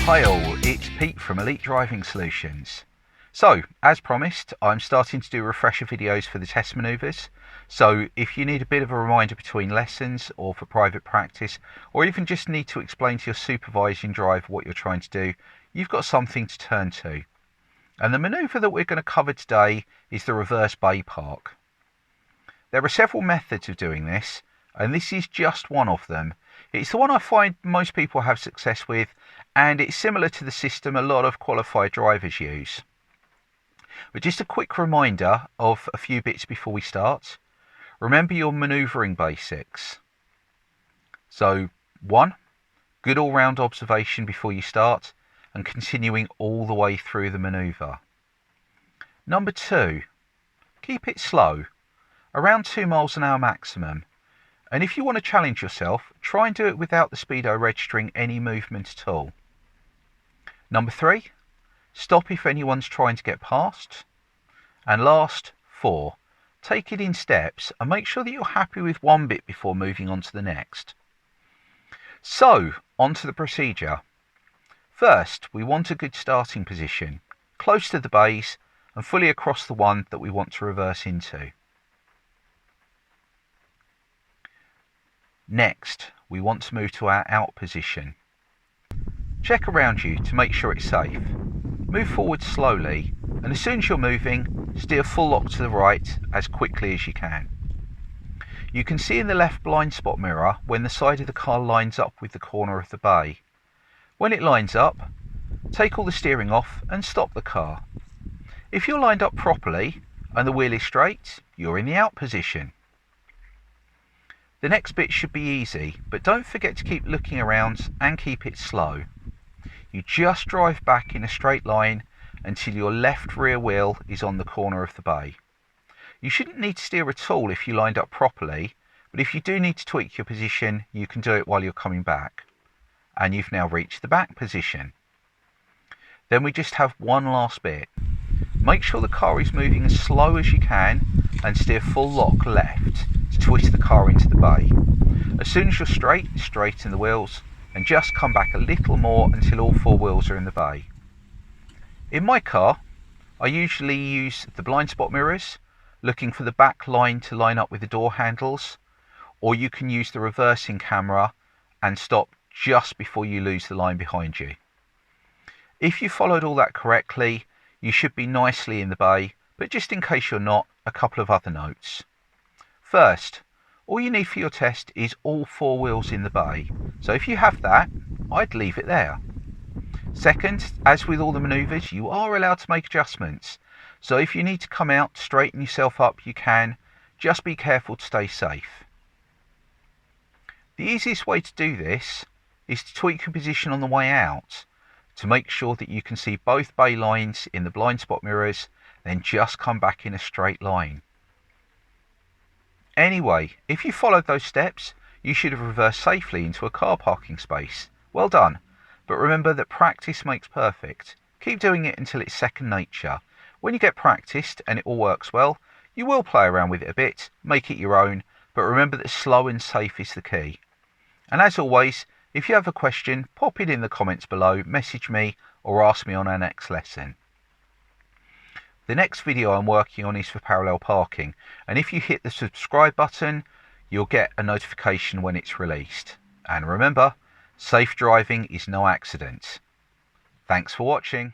Hi all, it's Pete from Elite Driving Solutions. So, as promised, I'm starting to do refresher videos for the test manoeuvres. So if you need a bit of a reminder between lessons or for private practice, or even just need to explain to your supervising driver what you're trying to do, you've got something to turn to. And the manoeuvre that we're going to cover today is the reverse bay park. There are several methods of doing this, and this is just one of them. It's the one I find most people have success with, and it's similar to the system a lot of qualified drivers use. But just a quick reminder of a few bits before we start. Remember your manoeuvring basics. So 1, good all-round observation before you start and continuing all the way through the manoeuvre. Number 2, keep it slow, around 2 miles an hour maximum. And if you want to challenge yourself, try and do it without the speedo registering any movement at all. Number 3, stop if anyone's trying to get past. And last, 4, take it in steps and make sure that you're happy with one bit before moving on to the next. So, on to the procedure. First, we want a good starting position, close to the bays and fully across the one that we want to reverse into. Next, we want to move to our out position. Check around you to make sure it's safe. Move forward slowly, and as soon as you're moving, steer full lock to the right as quickly as you can. You can see in the left blind spot mirror when the side of the car lines up with the corner of the bay. When it lines up, take all the steering off and stop the car. If you're lined up properly and the wheel is straight, you're in the out position. The next bit should be easy, but don't forget to keep looking around and keep it slow. You just drive back in a straight line until your left rear wheel is on the corner of the bay. You shouldn't need to steer at all if you lined up properly, but if you do need to tweak your position, you can do it while you're coming back. And you've now reached the back position. Then we just have one last bit. Make sure the car is moving as slow as you can and steer full lock left to twist the car into the bay. As soon as you're straight, straighten the wheels and just come back a little more until all 4 wheels are in the bay. In my car, I usually use the blind spot mirrors, looking for the back line to line up with the door handles, or you can use the reversing camera and stop just before you lose the line behind you. If you followed all that correctly, you should be nicely in the bay, but just in case you're not, a couple of other notes. First, all you need for your test is all 4 wheels in the bay, so if you have that, I'd leave it there. Second, as with all the manoeuvres, you are allowed to make adjustments, so if you need to come out, straighten yourself up, you can. Just be careful to stay safe. The easiest way to do this is to tweak your position on the way out to make sure that you can see both bay lines in the blind spot mirrors, then just come back in a straight line. Anyway, if you followed those steps, you should have reversed safely into a car parking space. Well done, but remember that practice makes perfect. Keep doing it until it's second nature. When you get practiced and it all works well, you will play around with it a bit, make it your own, but remember that slow and safe is the key. And as always, if you have a question, pop it in the comments below, message me or ask me on our next lesson. The next video I'm working on is for parallel parking, and if you hit the subscribe button, you'll get a notification when it's released. And remember, safe driving is no accident. Thanks for watching.